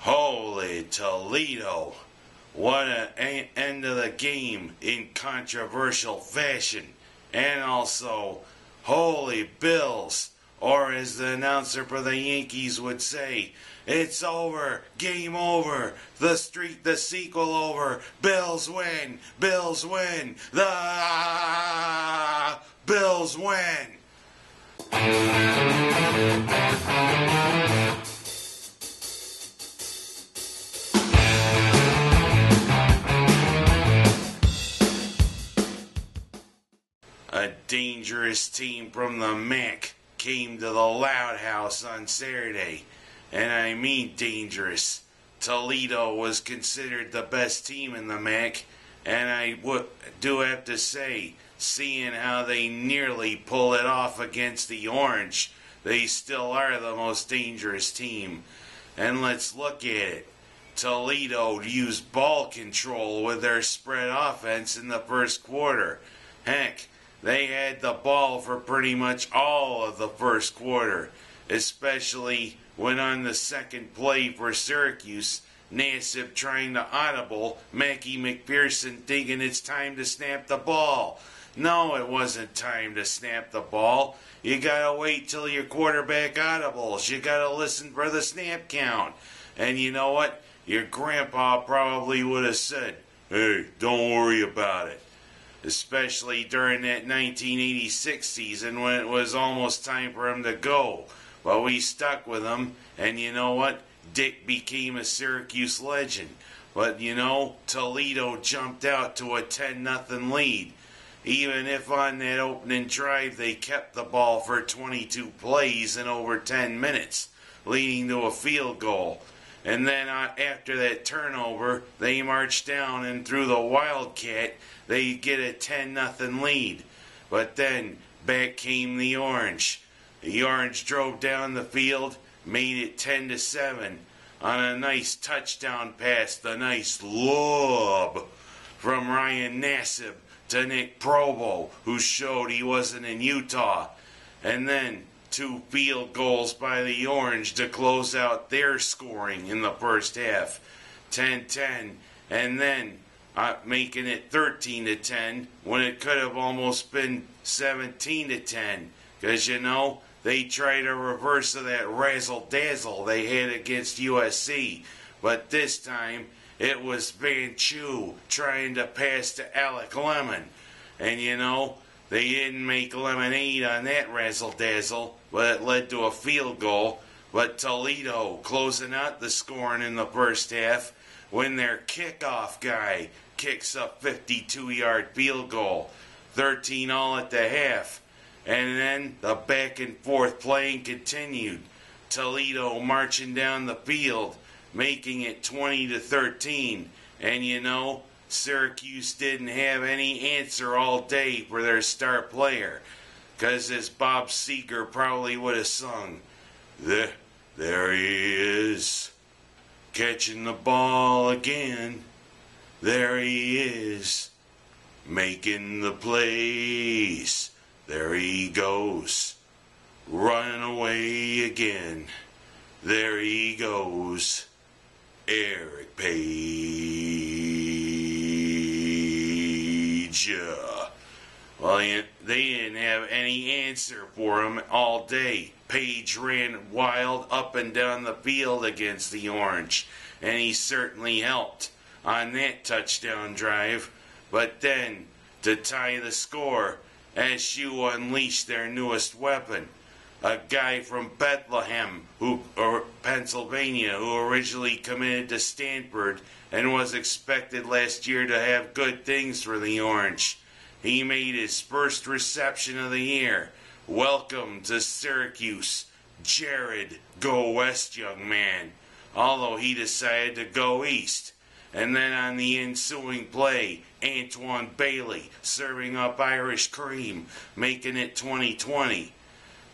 Holy Toledo. What an end of the game in controversial fashion. And also, holy Bills. Or as the announcer for the Yankees would say, it's over, game over, the sequel over, Bills win, Bills win, the Bills win. A dangerous team from the MAC came to the Loud House on Saturday, and I mean dangerous. Toledo was considered the best team in the MAC, and I do have to say, seeing how they nearly pull it off against the Orange, they still are the most dangerous team. And let's look at it. Toledo used ball control with their spread offense in the first quarter. Heck, they had the ball for pretty much all of the first quarter, especially when on the second play for Syracuse, Nassib trying to audible Mackie McPherson thinking it's time to snap the ball. No, it wasn't time to snap the ball. You gotta wait till your quarterback audibles. You gotta listen for the snap count. And you know what? Your grandpa probably would have said, hey, don't worry about it. Especially during that 1986 season when it was almost time for him to go. Well, we stuck with him, and you know what? Dick became a Syracuse legend. But you know, Toledo jumped out to a 10-0 lead. Even if on that opening drive they kept the ball for 22 plays in over 10 minutes, leading to a field goal. And then after that turnover, they marched down and threw the Wildcat. They get a 10-0 lead. But then back came the Orange. The Orange drove down the field, made it 10-7 on a nice touchdown pass, the nice lob from Ryan Nassib to Nick Provo, who showed he wasn't in Utah. And then 2 field goals by the Orange to close out their scoring in the first half, 10-10, and then making it 13-10 when it could have almost been 17-10, because you know they tried a reverse of that razzle-dazzle they had against USC, but this time it was Van Chu trying to pass to Alec Lemon, and you know they didn't make lemonade on that razzle-dazzle, but it led to a field goal. But Toledo closing out the scoring in the first half when their kickoff guy kicks a 52-yard field goal, 13-all at the half. And then the back and forth playing continued. Toledo marching down the field, making it 20-13. And you know, Syracuse didn't have any answer all day for their star player, because as Bob Seger probably would have sung, there he is, catching the ball again. There he is, making the plays. There he goes, running away again. There he goes, Eric Page. Well, they didn't have any answer for him all day. Page ran wild up and down the field against the Orange, and he certainly helped on that touchdown drive. But then, to tie the score, SU unleashed their newest weapon, a guy from Bethlehem, Pennsylvania, who originally committed to Stanford and was expected last year to have good things for the Orange. He made his first reception of the year. Welcome to Syracuse, Jared, go west, young man. Although he decided to go east. And then on the ensuing play, Antoine Bailey serving up Irish cream, making it 20-20.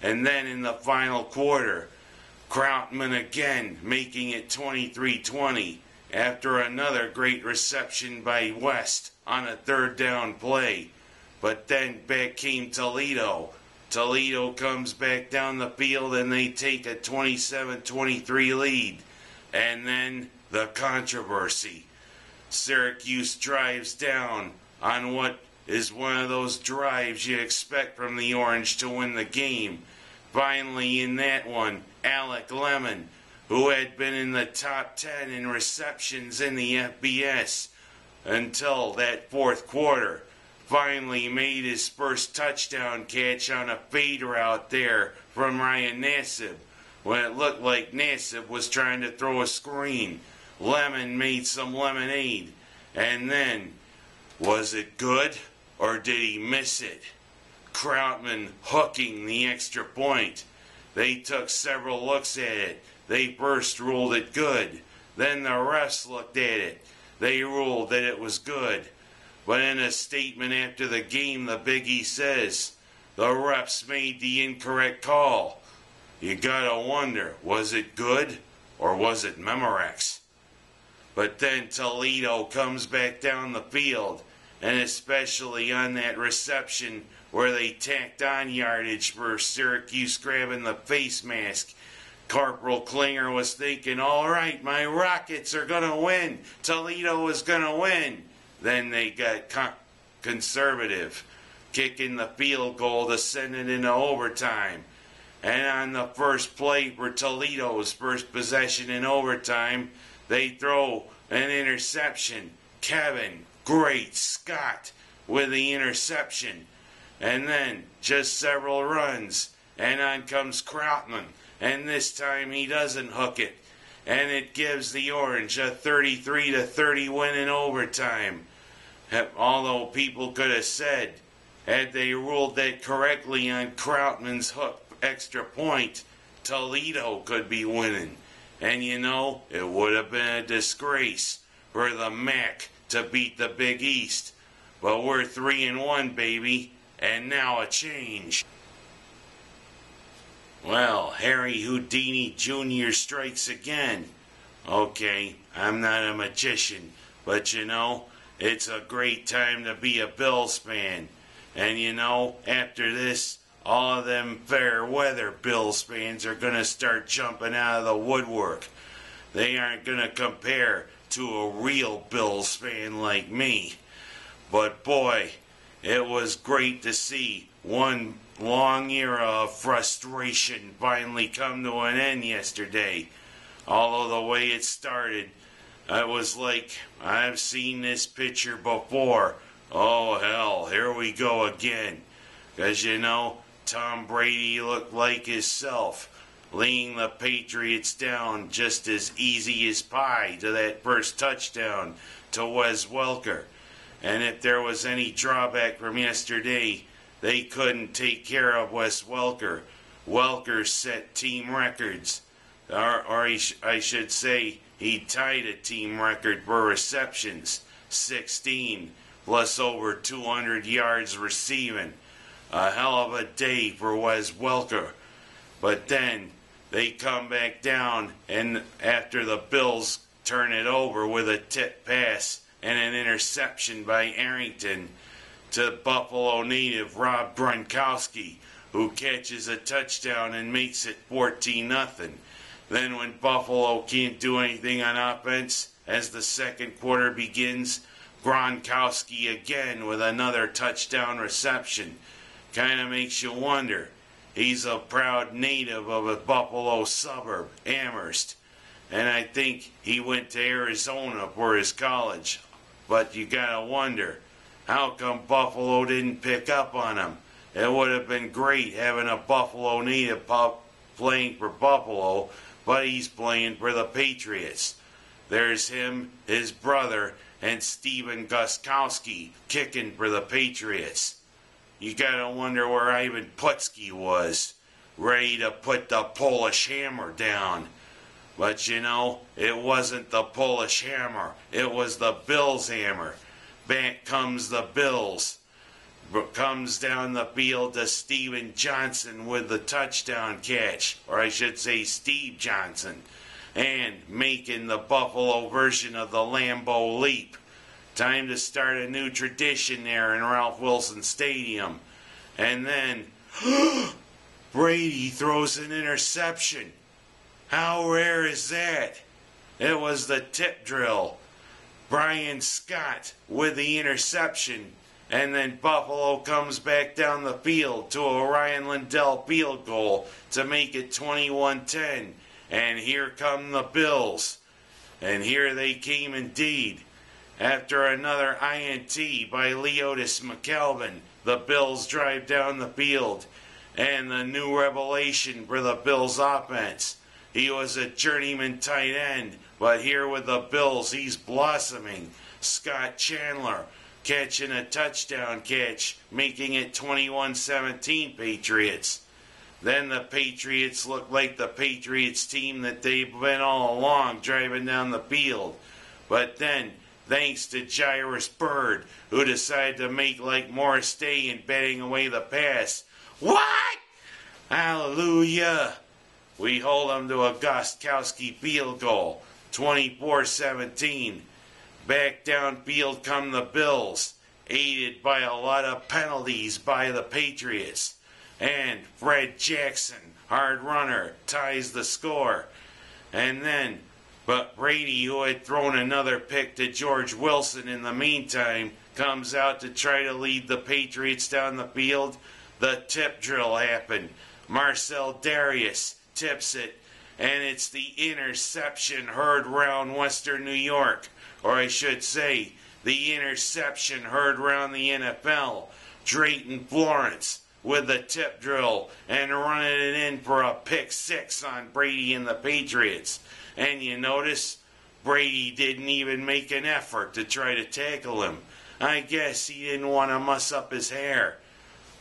And then in the final quarter, Krautman again making it 23-20 after another great reception by West on a third down play. But then back came Toledo. Toledo comes back down the field and they take a 27-23 lead. And then the controversy. Syracuse drives down on what is one of those drives you expect from the Orange to win the game. Finally, in that one, Alec Lemon, who had been in the top 10 in receptions in the FBS until that fourth quarter, finally made his first touchdown catch on a fade route there from Ryan Nassib when it looked like Nassib was trying to throw a screen. Lemon made some lemonade. And then, was it good or did he miss it? Krautman hooking the extra point. They took several looks at it. They first ruled it good. Then the refs looked at it. They ruled that it was good. But in a statement after the game, the Big E says, the refs made the incorrect call. You gotta wonder, was it good or was it Memorex? But then Toledo comes back down the field, and especially on that reception where they tacked on yardage for Syracuse grabbing the face mask, Corporal Klinger was thinking, all right, my Rockets are going to win. Toledo is going to win. Then they got conservative, kicking the field goal to send it into overtime. And on the first play for Toledo's first possession in overtime, they throw an interception. Kevin, great, Scott with the interception. And then just several runs, and on comes Krautman. And this time he doesn't hook it. And it gives the Orange a 33-30 win in overtime. Although people could have said, had they ruled that correctly on Krautman's hook extra point, Toledo could be winning. And you know, it would have been a disgrace for the MAC to beat the Big East. But we're 3-1, baby, and now a change. Well, Harry Houdini Jr. strikes again. Okay, I'm not a magician, but you know, it's a great time to be a Bills fan. And you know, after this, all of them fair weather Bills fans are going to start jumping out of the woodwork. They aren't going to compare to a real Bills fan like me. But boy, it was great to see one long era of frustration finally come to an end yesterday. Although the way it started, it was like, I've seen this picture before. Oh hell, here we go again. 'Cause you know, Tom Brady looked like himself, laying the Patriots down just as easy as pie to that first touchdown to Wes Welker. And if there was any drawback from yesterday, they couldn't take care of Wes Welker. Welker set team records. I should say, he tied a team record for receptions, 16, plus over 200 yards receiving. A hell of a day for Wes Welker. But then they come back down, and after the Bills turn it over with a tip pass and an interception by Arrington to Buffalo native Rob Gronkowski, who catches a touchdown and makes it 14-0. Then when Buffalo can't do anything on offense, as the second quarter begins, Gronkowski again with another touchdown reception. Kind of makes you wonder. He's a proud native of a Buffalo suburb, Amherst. And I think he went to Arizona for his college. But you gotta wonder, how come Buffalo didn't pick up on him? It would have been great having a Buffalo native playing for Buffalo, but he's playing for the Patriots. There's him, his brother, and Steven Gostkowski kicking for the Patriots. You gotta wonder where Ivan Putski was, ready to put the Polish hammer down. But you know, it wasn't the Polish hammer, it was the Bills hammer. Back comes the Bills. Comes down the field to Steven Johnson with the touchdown catch, or I should say Steve Johnson, and making the Buffalo version of the Lambeau Leap. Time to start a new tradition there in Ralph Wilson Stadium. And then, Brady throws an interception. How rare is that? It was the tip drill. Brian Scott with the interception. And then Buffalo comes back down the field to a Ryan Lindell field goal to make it 21-10. And here come the Bills. And here they came indeed. After another INT by Leotis McKelvin, the Bills drive down the field. And the new revelation for the Bills offense. He was a journeyman tight end, but here with the Bills, he's blossoming. Scott Chandler catching a touchdown catch, making it 21-17 Patriots. Then the Patriots look like the Patriots team that they've been all along, driving down the field. But then, thanks to Jairus Byrd, who decided to make like Morris Day in batting away the pass. What? Hallelujah! We hold them to a Gostkowski field goal, 24-17. Back downfield come the Bills, aided by a lot of penalties by the Patriots. And Fred Jackson, hard runner, ties the score. And then, but Brady, who had thrown another pick to George Wilson in the meantime, comes out to try to lead the Patriots down the field. The tip drill happened. Marcel Darius tips it, and it's the interception heard round Western New York. Or I should say, the interception heard round the NFL. Drayton Florence with the tip drill and running it in for a pick six on Brady and the Patriots. And you notice, Brady didn't even make an effort to try to tackle him. I guess he didn't want to muss up his hair.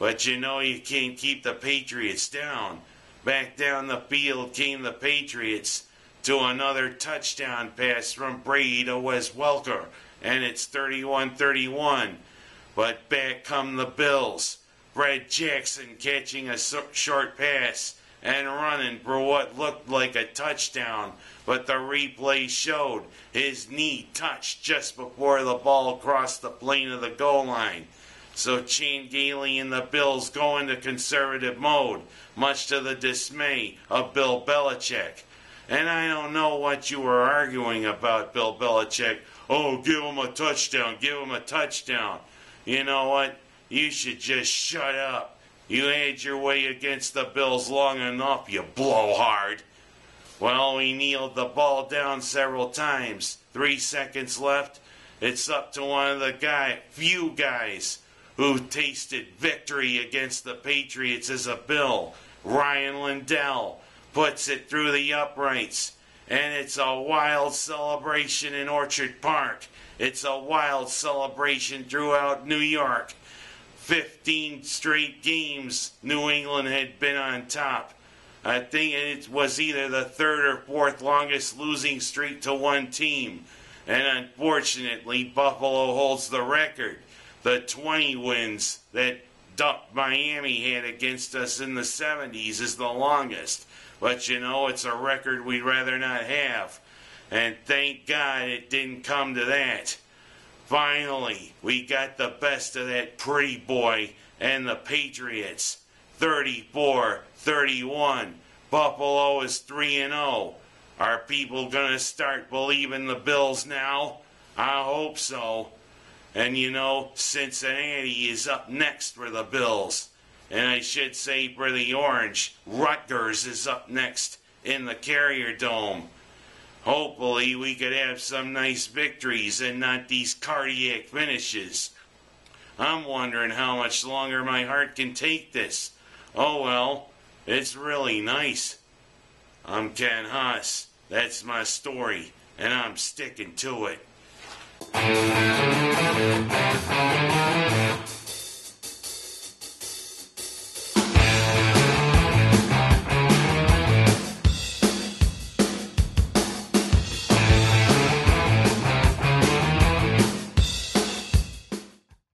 But you know you can't keep the Patriots down. Back down the field came the Patriots to another touchdown pass from Brady to Wes Welker, and it's 31-31. But back come the Bills. Fred Jackson catching a short pass and running for what looked like a touchdown, but the replay showed his knee touched just before the ball crossed the plane of the goal line. So Chan Gailey and the Bills go into conservative mode, much to the dismay of Bill Belichick. And I don't know what you were arguing about, Bill Belichick. Oh, give him a touchdown, give him a touchdown. You know what? You should just shut up. You had your way against the Bills long enough, you blowhard. Well, we kneeled the ball down several times. 3 seconds left. It's up to one of the few guys who tasted victory against the Patriots as a Bill. Ryan Lindell puts it through the uprights. And it's a wild celebration in Orchard Park. It's a wild celebration throughout New York. 15 straight games New England had been on top. I think it was either the third or fourth longest losing streak to one team. And unfortunately, Buffalo holds the record. The 20 wins that Miami had against us in the 70s is the longest. But you know, it's a record we'd rather not have. And thank God it didn't come to that. Finally, we got the best of that pretty boy and the Patriots. 34-31. Buffalo is 3-0. Are people going to start believing the Bills now? I hope so. And you know, Cincinnati is up next for the Bills. And I should say for the Orange, Rutgers is up next in the Carrier Dome. Hopefully we could have some nice victories and not these cardiac finishes. I'm wondering how much longer my heart can take this. Oh well, it's really nice. I'm Ken Haas. That's my story, and I'm sticking to it.